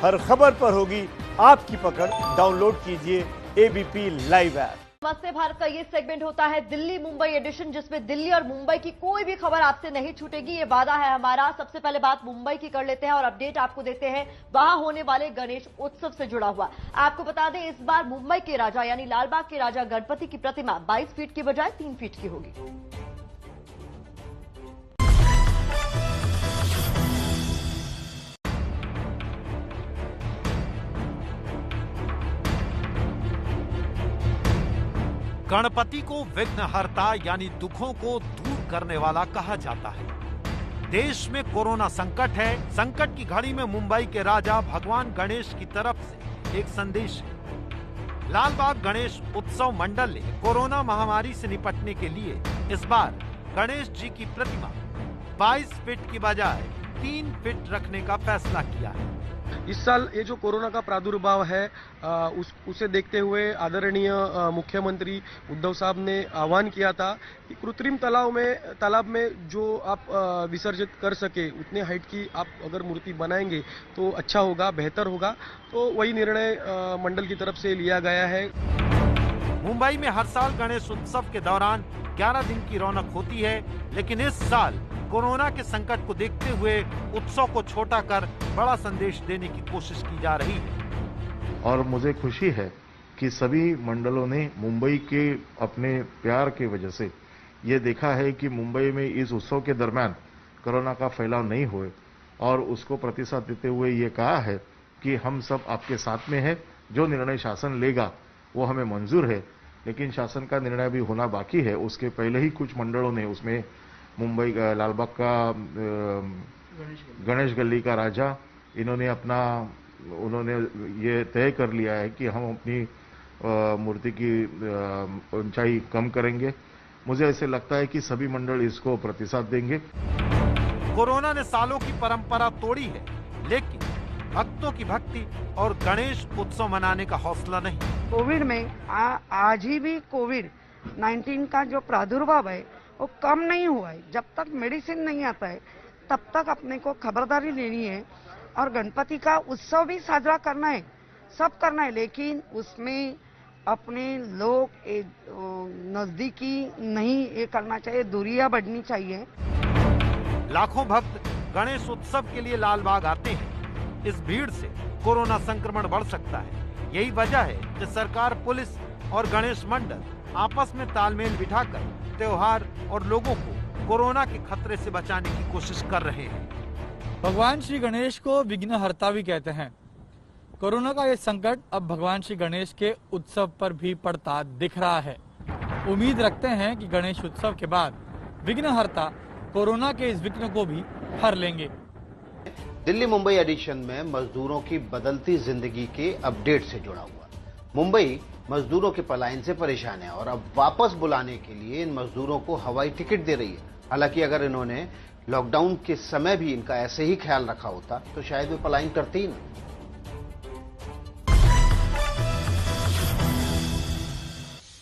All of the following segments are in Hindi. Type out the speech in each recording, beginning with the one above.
हर खबर पर होगी आपकी पकड़। डाउनलोड कीजिए एबीपी लाइव ऐप। नमस्ते भारत का ये सेगमेंट होता है दिल्ली मुंबई एडिशन, जिसमें दिल्ली और मुंबई की कोई भी खबर आपसे नहीं छूटेगी, ये वादा है हमारा। सबसे पहले बात मुंबई की कर लेते हैं और अपडेट आपको देते हैं वहां होने वाले गणेश उत्सव से जुड़ा हुआ। आपको बता दें, इस बार मुंबई के राजा यानी लालबाग के राजा गणपति की प्रतिमा 22 फीट की बजाय 3 फीट की होगी। गणपति को विघ्नहर्ता यानी दुखों को दूर करने वाला कहा जाता है। देश में कोरोना संकट है। संकट की घड़ी में मुंबई के राजा भगवान गणेश की तरफ से एक संदेश है। लालबाग गणेश उत्सव मंडल ने कोरोना महामारी से निपटने के लिए इस बार गणेश जी की प्रतिमा 22 फीट की बजाय 3 फीट रखने का फैसला किया है। इस साल ये जो कोरोना का प्रादुर्भाव है उसे देखते हुए आदरणीय मुख्यमंत्री उद्धव साहब ने आह्वान किया था कि कृत्रिम तालाब में जो आप विसर्जित कर सके उतने हाइट की आप अगर मूर्ति बनाएंगे तो अच्छा होगा, बेहतर होगा। तो वही निर्णय मंडल की तरफ से लिया गया है। मुंबई में हर साल गणेश उत्सव के दौरान 11 दिन की रौनक होती है, लेकिन इस साल कोरोना के संकट को देखते हुए उत्सव को छोटा कर बड़ा संदेश देने की कोशिश की जा रही है। और मुझे खुशी है कि सभी मंडलों ने मुंबई के अपने प्यार की वजह से ये देखा है कि मुंबई में इस उत्सव के दरमियान कोरोना का फैलाव नहीं हुए और उसको प्रतिसाद देते हुए ये कहा है कि हम सब आपके साथ में हैं। जो निर्णय शासन लेगा वो हमें मंजूर है, लेकिन शासन का निर्णय भी होना बाकी है। उसके पहले ही कुछ मंडलों ने उसमें मुंबई का लालबाग का गणेश गली का राजा उन्होंने ये तय कर लिया है कि हम अपनी मूर्ति की ऊंचाई कम करेंगे। मुझे ऐसे लगता है कि सभी मंडल इसको प्रतिसाद देंगे। कोरोना ने सालों की परंपरा तोड़ी है, लेकिन भक्तों की भक्ति और गणेश उत्सव मनाने का हौसला नहीं। कोविड में आज ही भी कोविड-19 का जो प्रादुर्भाव है वो कम नहीं हुआ है। जब तक मेडिसिन नहीं आता है तब तक अपने को खबरदारी लेनी है और गणपति का उत्सव भी साजरा करना है, सब करना है, लेकिन उसमें अपने लोग नजदीकी नहीं ये करना चाहिए, दूरियां बढ़नी चाहिए। लाखों भक्त गणेश उत्सव के लिए लालबाग आते हैं। इस भीड़ से कोरोना संक्रमण बढ़ सकता है। यही वजह है कि सरकार, पुलिस और गणेश मंडल आपस में तालमेल बिठाकर त्योहार और लोगों को कोरोना के खतरे से बचाने की कोशिश कर रहे हैं। भगवान श्री गणेश को विघ्नहर्ता भी कहते हैं। कोरोना का ये संकट अब भगवान श्री गणेश के उत्सव पर भी पड़ता दिख रहा है। उम्मीद रखते हैं कि गणेश उत्सव के बाद विघ्नहर्ता कोरोना के इस विघ्न को भी हर लेंगे। दिल्ली मुंबई एडिशन में मजदूरों की बदलती जिंदगी के अपडेट से जुड़ा हुआ। मुंबई मजदूरों के पलायन से परेशान है और अब वापस बुलाने के लिए इन मजदूरों को हवाई टिकट दे रही है। हालांकि अगर इन्होंने लॉकडाउन के समय भी इनका ऐसे ही ख्याल रखा होता तो शायद वे पलायन करते ही नहीं।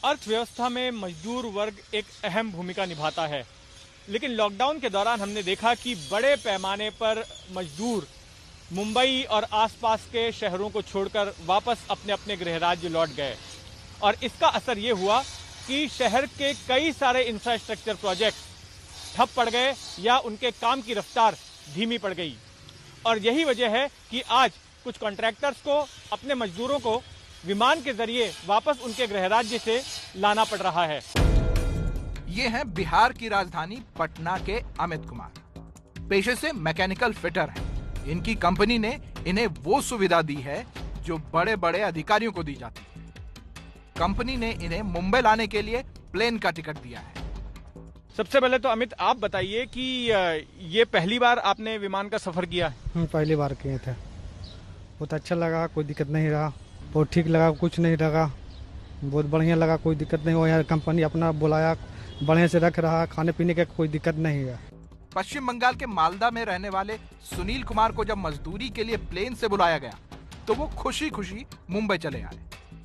अर्थव्यवस्था में मजदूर वर्ग एक अहम भूमिका निभाता है, लेकिन लॉकडाउन के दौरान हमने देखा कि बड़े पैमाने पर मजदूर मुंबई और आसपास के शहरों को छोड़कर वापस अपने अपने गृह राज्य लौट गए और इसका असर ये हुआ कि शहर के कई सारे इंफ्रास्ट्रक्चर प्रोजेक्ट ठप पड़ गए या उनके काम की रफ्तार धीमी पड़ गई। और यही वजह है कि आज कुछ कॉन्ट्रैक्टर्स को अपने मजदूरों को विमान के जरिए वापस उनके गृह राज्य से लाना पड़ रहा है। ये है बिहार की राजधानी पटना के अमित कुमार। पेशे से मैकेनिकल फिटर हैं। इनकी कंपनी ने इन्हें वो सुविधा दी है जो बड़े बड़े अधिकारियों को दी जाती है। कंपनी ने इन्हें मुंबई लाने के लिए प्लेन का टिकट दिया है। सबसे पहले तो अमित आप बताइए कि ये पहली बार आपने विमान का सफर किया है? पहली बार किए थे। बहुत अच्छा लगा, कोई दिक्कत नहीं रहा, बहुत ठीक लगा, कुछ नहीं लगा, बहुत बढ़िया लगा, कोई दिक्कत नहीं हुआ। यहाँ कंपनी अपना बुलाया, बढ़िया से रख रहा, खाने पीने का कोई दिक्कत नहीं है। पश्चिम बंगाल के मालदा में रहने वाले सुनील कुमार को जब मजदूरी के लिए प्लेन से बुलाया गया तो वो खुशी खुशी मुंबई चले आए।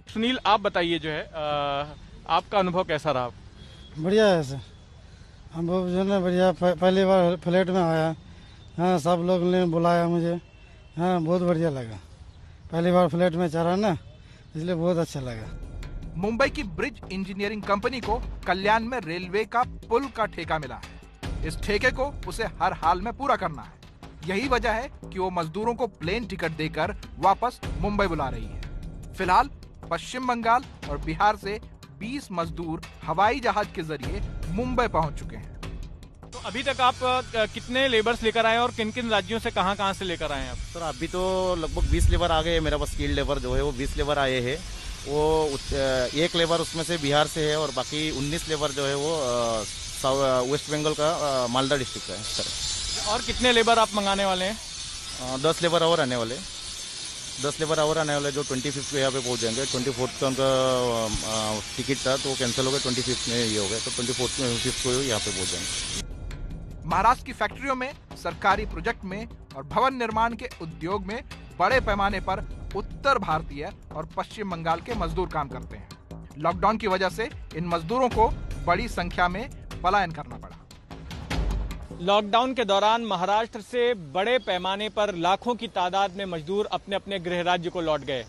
सुनील आप बताइए जो है आपका अनुभव कैसा रहा? बढ़िया है सर, हम जो है बढ़िया, पहली बार फ्लाइट में आया। हाँ, सब लोग ने बुलाया मुझे। हाँ, बहुत बढ़िया लगा। पहली बार फ्लैट में चढ़ा ना, इसलिए बहुत अच्छा लगा। मुंबई की ब्रिज इंजीनियरिंग कंपनी को कल्याण में रेलवे का पुल का ठेका मिला है। इस ठेके को उसे हर हाल में पूरा करना है। यही वजह है कि वो मजदूरों को प्लेन टिकट देकर वापस मुंबई बुला रही है। फिलहाल पश्चिम बंगाल और बिहार से 20 मजदूर हवाई जहाज के जरिए मुंबई पहुंच चुके हैं। तो अभी तक आप कितने लेबर्स लेकर आए और किन किन राज्यों से कहां से लेकर आए हैं आप? सर अभी तो लगभग 20 लेबर आ गए हैं। मेरा पास स्किल्ड लेबर जो है वो 20 लेबर आए हैं। वो एक लेबर उसमें से बिहार से है और बाकी 19 लेबर जो है वो वेस्ट बंगाल का मालदा डिस्ट्रिक्ट का है सर। और कितने लेबर आप मंगाने वाले हैं? 10 लेबर और आने वाले। 10 लेबर और आने वाले जो 25 को यहाँ पे पहुँच जाएंगे। 24 का उनका टिकट था तो वो कैंसिल हो गया, 25 में ये हो गया, तो 24 को यहाँ पे पहुँच जाएंगे। महाराष्ट्र की फैक्ट्रियों में, सरकारी प्रोजेक्ट में और भवन निर्माण के उद्योग में बड़े पैमाने पर उत्तर भारतीय और पश्चिम बंगाल के मजदूर काम करते हैं। लॉकडाउन की वजह से इन मजदूरों को बड़ी संख्या में पलायन करना पड़ा। लॉकडाउन के दौरान महाराष्ट्र से बड़े पैमाने पर लाखों की तादाद में मजदूर अपने अपने गृह राज्य को लौट गए।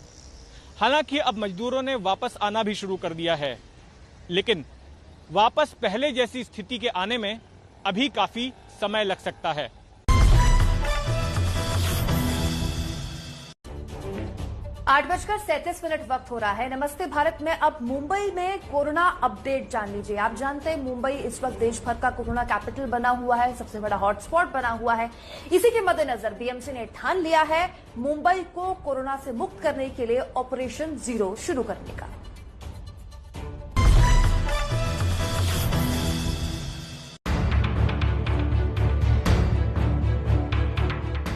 हालांकि अब मजदूरों ने वापस आना भी शुरू कर दिया है, लेकिन वापस पहले जैसी स्थिति के आने में अभी काफी समय लग सकता है। 8:37 वक्त हो रहा है। नमस्ते भारत में अब मुंबई में कोरोना अपडेट जान लीजिए। आप जानते हैं मुंबई इस वक्त देश भर का कोरोना कैपिटल बना हुआ है, सबसे बड़ा हॉटस्पॉट बना हुआ है। इसी के मद्देनजर बीएमसी ने ठान लिया है मुंबई को कोरोना से मुक्त करने के लिए ऑपरेशन जीरो शुरू करने का।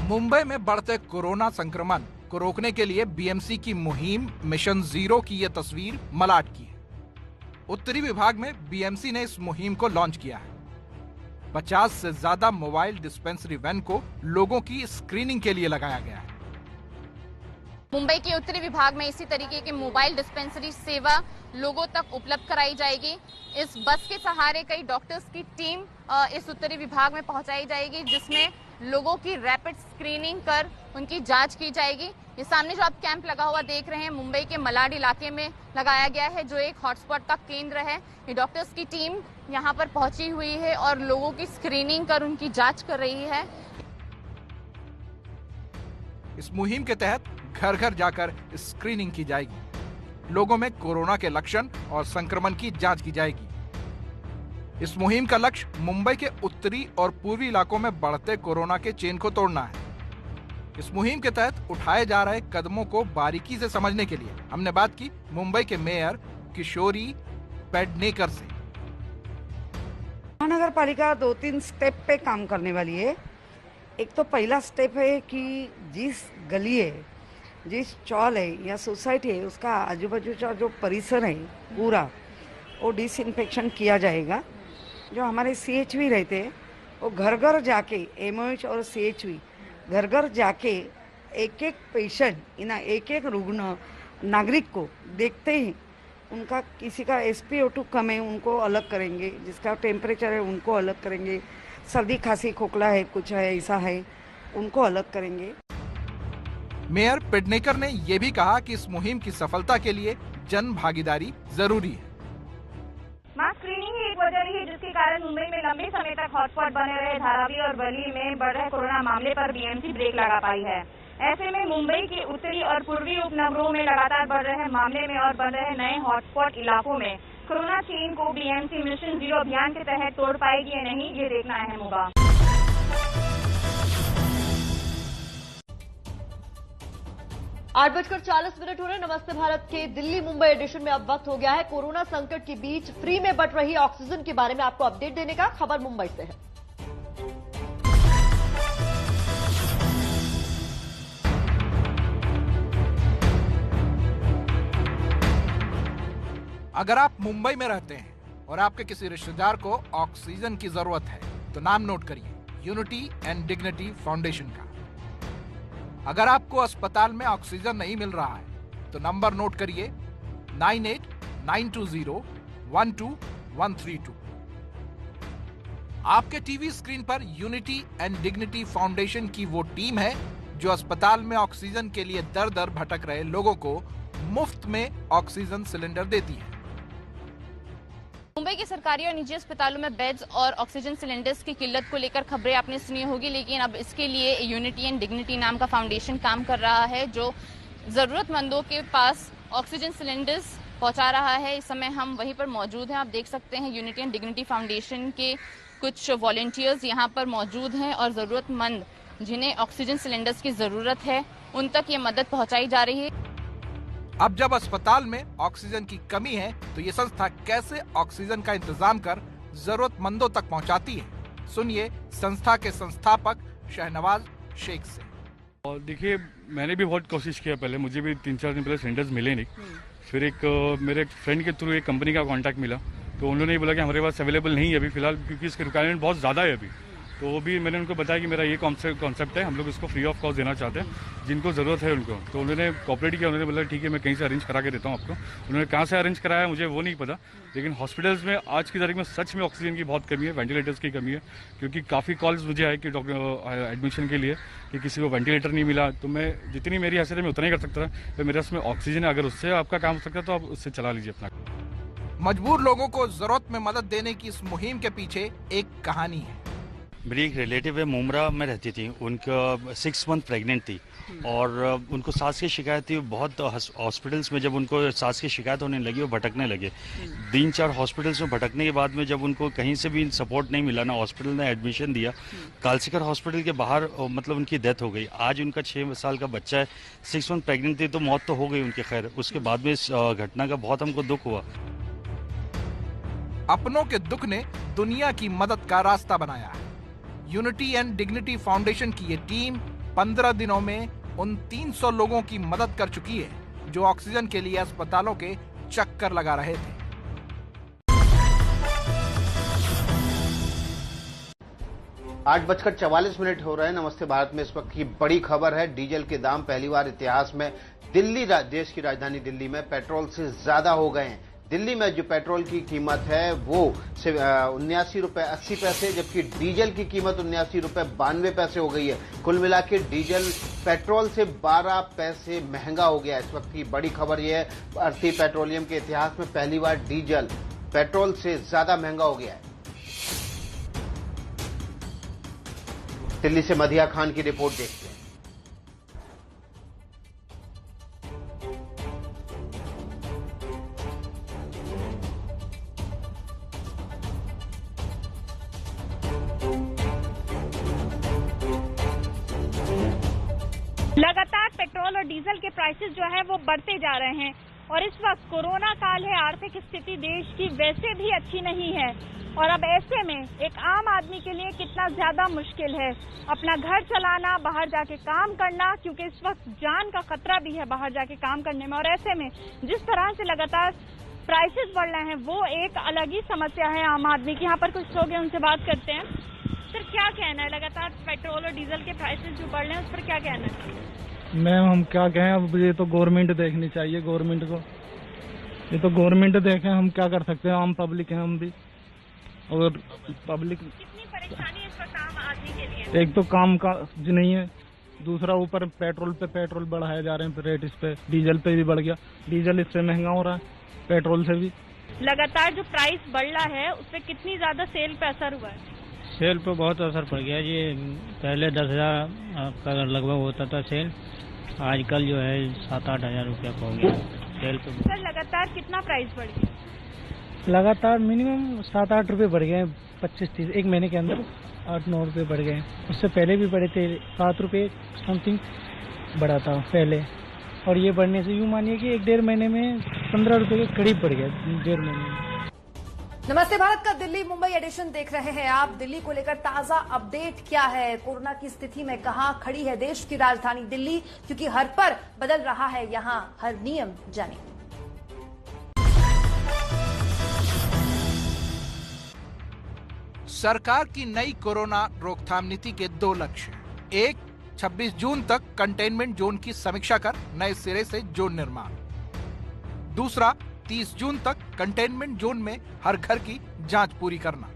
मुंबई में बढ़ते कोरोना संक्रमण को रोकने के लिए बीएमसी की मुहिम मिशन जीरो की यह तस्वीर मलाट की है। उत्तरी विभाग में बीएमसी ने इस मुहिम को लॉन्च किया है। 50 से ज्यादा मोबाइल डिस्पेंसरी वैन को लोगों की स्क्रीनिंग के लिए लगाया गया है। मुंबई के उत्तरी विभाग में इसी तरीके की मोबाइल डिस्पेंसरी सेवा लोगों तक उपलब्ध कराई जाएगी। इस बस के सहारे कई डॉक्टर्स की टीम इस उत्तरी विभाग में पहुंचाई जाएगी, जिसमें लोगों की रैपिड स्क्रीनिंग कर उनकी जांच की जाएगी। ये सामने जो आप कैंप लगा हुआ देख रहे हैं मुंबई के मलाड इलाके में लगाया गया है, जो एक हॉटस्पॉट का केंद्र है। ये डॉक्टर्स की टीम यहाँ पर पहुंची हुई है और लोगों की स्क्रीनिंग कर उनकी जांच कर रही है। इस मुहिम के तहत घर घर जाकर स्क्रीनिंग की जाएगी। लोगों में कोरोना के लक्षण और संक्रमण की जांच की जाएगी। इस मुहिम का लक्ष्य मुंबई के उत्तरी और पूर्वी इलाकों में बढ़ते कोरोना के चेन को तोड़ना है। इस मुहिम के तहत उठाए जा रहे कदमों को बारीकी से समझने के लिए हमने बात की मुंबई के मेयर किशोरी पेडनेकर से। महानगर पालिका 2-3 स्टेप पे काम करने वाली है। एक तो पहला स्टेप है कि जिस गली है, जिस चौल है या सोसाइटी है, उसका आजू बाजू का जो परिसर है पूरा वो डिसइंफेक्शन किया जाएगा। जो हमारे CHV रहते हैं वो घर घर जाके, MOH और CHV घर घर जाके एक एक पेशेंट ना एक एक रुग्ण नागरिक को देखते ही उनका किसी का SpO2 कम है उनको अलग करेंगे, जिसका टेम्परेचर है उनको अलग करेंगे, सर्दी खांसी खोखला है कुछ है ऐसा है उनको अलग करेंगे। मेयर पेडनेकर ने यह भी कहा कि इस मुहिम की सफलता के लिए जन भागीदारी जरूरी है। मास स्क्रीनिंग ही एक वजह रही है जिसके कारण मुंबई में लंबे समय तक हॉटस्पॉट बने रहे धारावी और वर्ली में बढ़ रहे कोरोना मामले पर बीएमसी ब्रेक लगा पाई है। ऐसे में मुंबई के उत्तरी और पूर्वी उपनगरों में लगातार बढ़ रहे मामले में और बन रहे नए हॉटस्पॉट इलाकों में कोरोना चेन को बीएमसी मिशन जीरो अभियान के तहत तोड़ पाएगी या नहीं, ये देखना अहम होगा। 8:40 हो रहे। नमस्ते भारत के दिल्ली मुंबई एडिशन में अब वक्त हो गया है कोरोना संकट के बीच फ्री में बंट रही ऑक्सीजन के बारे में आपको अपडेट देने का। खबर मुंबई से है। अगर आप मुंबई में रहते हैं और आपके किसी रिश्तेदार को ऑक्सीजन की जरूरत है तो नाम नोट करिए, यूनिटी एंड डिग्निटी फाउंडेशन का। अगर आपको अस्पताल में ऑक्सीजन नहीं मिल रहा है तो नंबर नोट करिए 9892012132। आपके टीवी स्क्रीन पर यूनिटी एंड डिग्निटी फाउंडेशन की वो टीम है जो अस्पताल में ऑक्सीजन के लिए दर दर भटक रहे लोगों को मुफ्त में ऑक्सीजन सिलेंडर देती है। मुंबई के सरकारी और निजी अस्पतालों में बेड्स और ऑक्सीजन सिलेंडर्स की किल्लत को लेकर खबरें आपने सुनी होगी, लेकिन अब इसके लिए यूनिटी एंड डिग्निटी नाम का फाउंडेशन काम कर रहा है जो जरूरतमंदों के पास ऑक्सीजन सिलेंडर्स पहुंचा रहा है। इस समय हम वहीं पर मौजूद हैं। आप देख सकते हैं यूनिटी एंड डिग्निटी फाउंडेशन के कुछ वॉलंटियर्स यहाँ पर मौजूद हैं और जरूरतमंद जिन्हें ऑक्सीजन सिलेंडर्स की जरूरत है उन तक ये मदद पहुंचाई जा रही है। अब जब अस्पताल में ऑक्सीजन की कमी है तो ये संस्था कैसे ऑक्सीजन का इंतजाम कर जरूरतमंदों तक पहुंचाती है, सुनिए संस्था के संस्थापक शहनवाज शेख से। और देखिए, मैंने भी बहुत कोशिश किया, पहले मुझे भी 3-4 दिन पहले सिलेंडर्स मिले नहीं। फिर मेरे फ्रेंड के थ्रू एक कंपनी का कांटेक्ट मिला, तो उन्होंने बोला कि हमारे पास अवेलेबल नहीं है अभी फिलहाल, क्योंकि इसकी रिक्वायरमेंट बहुत ज़्यादा है अभी। तो वो भी मैंने उनको बताया कि मेरा ये कॉन्सेप्ट है, हम लोग इसको फ्री ऑफ कॉस्ट देना चाहते हैं जिनको ज़रूरत है उनको। तो उन्होंने कॉपरेट किया, उन्होंने बोला ठीक है मैं कहीं से अरेंज करा के देता हूँ आपको। उन्होंने कहाँ से अरेंज कराया मुझे वो नहीं पता, लेकिन हॉस्पिटल्स में आज की तारीख में सच में ऑक्सीजन की बहुत कमी है, वेंटिलेटर्स की कमी है, क्योंकि काफ़ी कॉल्स मुझे आए कि डॉक्टर एडमिशन के लिए कि किसी को वेंटिलेटर नहीं मिला। तो मैं जितनी मेरी हैसियत है मैं उतना ही कर सकता था, तो मेरे उसमें ऑक्सीजन है, अगर उससे आपका काम हो सकता है तो आप उससे चला लीजिए अपना। मजबूर लोगों को जरूरत में मदद देने की इस मुहिम के पीछे एक कहानी है। मेरी एक रिलेटिव है, मुमरा में रहती थी, उनका 6 मंथ प्रेग्नेंट थी और उनको सांस की शिकायत थी। बहुत हॉस्पिटल्स में जब उनको सांस की शिकायत होने लगी वो भटकने लगे। 3-4 हॉस्पिटल्स में भटकने के बाद में जब उनको कहीं से भी सपोर्ट नहीं मिला, ना हॉस्पिटल ने एडमिशन दिया, कालसीकर हॉस्पिटल के बाहर मतलब उनकी डेथ हो गई। आज उनका 6 साल का बच्चा है, 6 मंथ प्रेग्नेंट थी, तो मौत तो हो गई उनकी। खैर उसके बाद में इस घटना का बहुत हमको दुख हुआ। अपनों के दुख ने दुनिया की मदद का रास्ता बनाया है। यूनिटी एंड डिग्निटी फाउंडेशन की ये टीम 15 दिनों में उन 300 लोगों की मदद कर चुकी है जो ऑक्सीजन के लिए अस्पतालों के चक्कर लगा रहे थे। 8:44 हो रहे हैं। नमस्ते भारत में इस वक्त की बड़ी खबर है। डीजल के दाम पहली बार इतिहास में देश की राजधानी दिल्ली में पेट्रोल से ज्यादा हो गए हैं। दिल्ली में जो पेट्रोल की कीमत है वो 79 रुपए 80 पैसे, जबकि डीजल की कीमत 79 रुपए 92 पैसे हो गई है। कुल मिला के डीजल पेट्रोल से 12 पैसे महंगा हो गया। इस वक्त की बड़ी खबर यह है, भारतीय पेट्रोलियम के इतिहास में पहली बार डीजल पेट्रोल से ज्यादा महंगा हो गया है। दिल्ली से मधिया खान की रिपोर्ट देखते हैं। लगातार पेट्रोल और डीजल के प्राइसेस जो है वो बढ़ते जा रहे हैं और इस वक्त कोरोना काल है, आर्थिक स्थिति देश की वैसे भी अच्छी नहीं है और अब ऐसे में एक आम आदमी के लिए कितना ज्यादा मुश्किल है अपना घर चलाना, बाहर जाके काम करना, क्योंकि इस वक्त जान का खतरा भी है बाहर जाके काम करने में। और ऐसे में जिस तरह से लगातार प्राइसेस बढ़ रहे हैं वो एक अलग ही समस्या है आम आदमी की। यहाँ पर कुछ लोग हैं, उनसे बात करते हैं। सर क्या कहना है, लगातार पेट्रोल और डीजल के प्राइसेस जो बढ़ रहे हैं उस पर क्या कहना है? मैम हम क्या कहें, अब ये तो गवर्नमेंट देखनी चाहिए, गवर्नमेंट को। ये तो गवर्नमेंट देखें, हम क्या कर सकते हैं, आम पब्लिक हैं हम भी। और पब्लिक कितनी परेशानी है इस वक्त आम आदमी के लिए? एक तो काम का नहीं है, दूसरा ऊपर पेट्रोल पे पेट्रोल बढ़ाए जा रहे हैं रेट, इस पे डीजल पे भी बढ़ गया। डीजल इससे महंगा हो रहा है पेट्रोल से भी। लगातार जो प्राइस बढ़ रहा है उस पर कितनी ज्यादा सेल पे असर हुआ है? सेल पे बहुत असर पड़ गया जी। पहले 10,000 का लगभग होता था सेल, आजकल जो है 7-8 हज़ार रुपया हो गया सेल पे। सर लगातार कितना प्राइस बढ़ गया? लगातार मिनिमम 7-8 रुपये बढ़ गए, 25-30 एक महीने के अंदर 8-9 रुपये बढ़ गए। उससे पहले भी बढ़े थे, 7 रुपये समथिंग बढ़ा था पहले। और ये बढ़ने से यूँ मानिए कि 1-1.5 महीने में 15 रुपये के करीब बढ़ गया, 1.5 महीने में। नमस्ते भारत का दिल्ली मुंबई एडिशन देख रहे हैं आप। दिल्ली को लेकर ताजा अपडेट क्या है, कोरोना की स्थिति में कहां खड़ी है देश की राजधानी दिल्ली, क्योंकि हर पर बदल रहा है यहां हर नियम। जानिए। सरकार की नई कोरोना रोकथाम नीति के 2 लक्ष्य। एक, 26 जून तक कंटेनमेंट जोन की समीक्षा कर नए सिरे से जोन निर्माण। दूसरा, 30 जून तक कंटेनमेंट जोन में हर घर की जांच पूरी करना।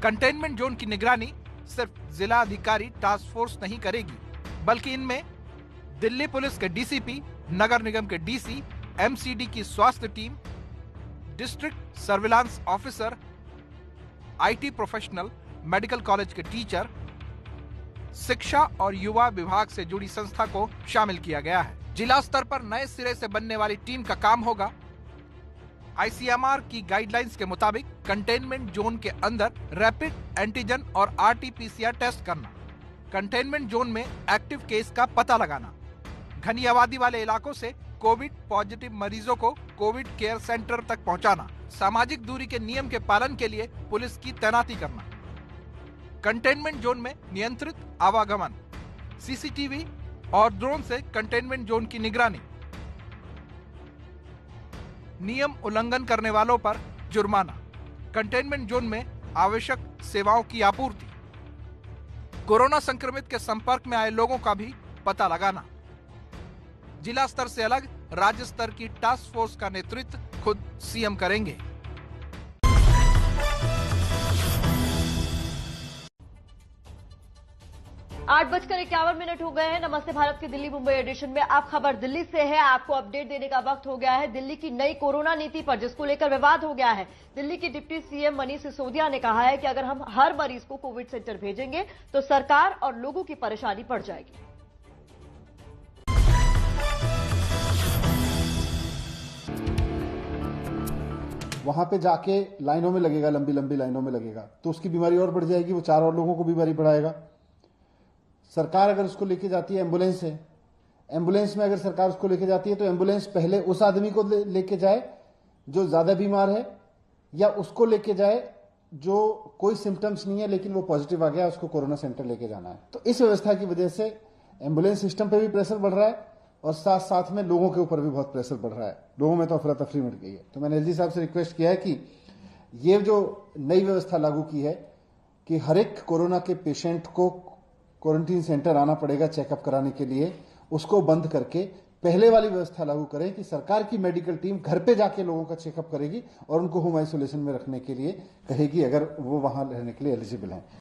कंटेनमेंट जोन की निगरानी सिर्फ जिला अधिकारी टास्क फोर्स नहीं करेगी, बल्कि इनमें दिल्ली पुलिस के डीसीपी, नगर निगम के डीसी, एमसीडी की स्वास्थ्य team, district surveillance officer, IT professional, medical college के टीचर, शिक्षा और युवा विभाग से जुड़ी संस्था को शामिल किया गया है। जिला स्तर पर नए सिरे से बनने वाली टीम का काम होगा आईसीएमआर की गाइडलाइंस के मुताबिक कंटेनमेंट जोन के अंदर रैपिड एंटीजन और आरटीपीसीआर टेस्ट करना, कंटेनमेंट जोन में एक्टिव केस का पता लगाना, घनी आबादी वाले इलाकों से कोविड पॉजिटिव मरीजों को कोविड केयर सेंटर तक पहुंचाना, सामाजिक दूरी के नियम के पालन के लिए पुलिस की तैनाती करना, कंटेनमेंट जोन में नियंत्रित आवागमन, सीसीटीवी और ड्रोन से कंटेनमेंट जोन की निगरानी, नियम उल्लंघन करने वालों पर जुर्माना, कंटेनमेंट जोन में आवश्यक सेवाओं की आपूर्ति, कोरोना संक्रमित के संपर्क में आए लोगों का भी पता लगाना। जिला स्तर से अलग राज्य स्तर की टास्क फोर्स का नेतृत्व खुद सीएम करेंगे। 8:51 हो गए हैं। नमस्ते भारत के दिल्ली मुंबई एडिशन में आप खबर दिल्ली से है। आपको अपडेट देने का वक्त हो गया है दिल्ली की नई कोरोना नीति पर, जिसको लेकर विवाद हो गया है। दिल्ली की डिप्टी सीएम मनीष सिसोदिया ने कहा है कि अगर हम हर मरीज को कोविड सेंटर भेजेंगे तो सरकार और लोगों की परेशानी बढ़ जाएगी। वहां पे जाके लाइनों में लगेगा, लंबी लंबी लाइनों में लगेगा तो उसकी बीमारी और बढ़ जाएगी, वो 4 और लोगों को बीमारी बढ़ाएगा। सरकार अगर उसको लेके जाती है, एम्बुलेंस है, एम्बुलेंस में अगर सरकार उसको लेके जाती है तो एम्बुलेंस पहले उस आदमी को लेके जाए जो ज्यादा बीमार है, या उसको लेके जाए जो कोई सिम्टम्स नहीं है लेकिन वो पॉजिटिव आ गया, उसको कोरोना सेंटर लेके जाना है। तो इस व्यवस्था की वजह से एम्बुलेंस सिस्टम पे भी प्रेशर बढ़ रहा है और साथ साथ में लोगों के ऊपर भी बहुत प्रेशर बढ़ रहा है। लोगों में तो अफरा तफरी मच गई है। तो मैंने एलजी साहब से रिक्वेस्ट किया है कि ये जो नई व्यवस्था लागू की है कि हर एक कोरोना के पेशेंट को क्वारंटीन सेंटर आना पड़ेगा चेकअप कराने के लिए, उसको बंद करके पहले वाली व्यवस्था लागू करें कि सरकार की मेडिकल टीम घर पे जाके लोगों का चेकअप करेगी और उनको होम आइसोलेशन में रखने के लिए कहेगी अगर वो वहां रहने के लिए एलिजिबल हैं।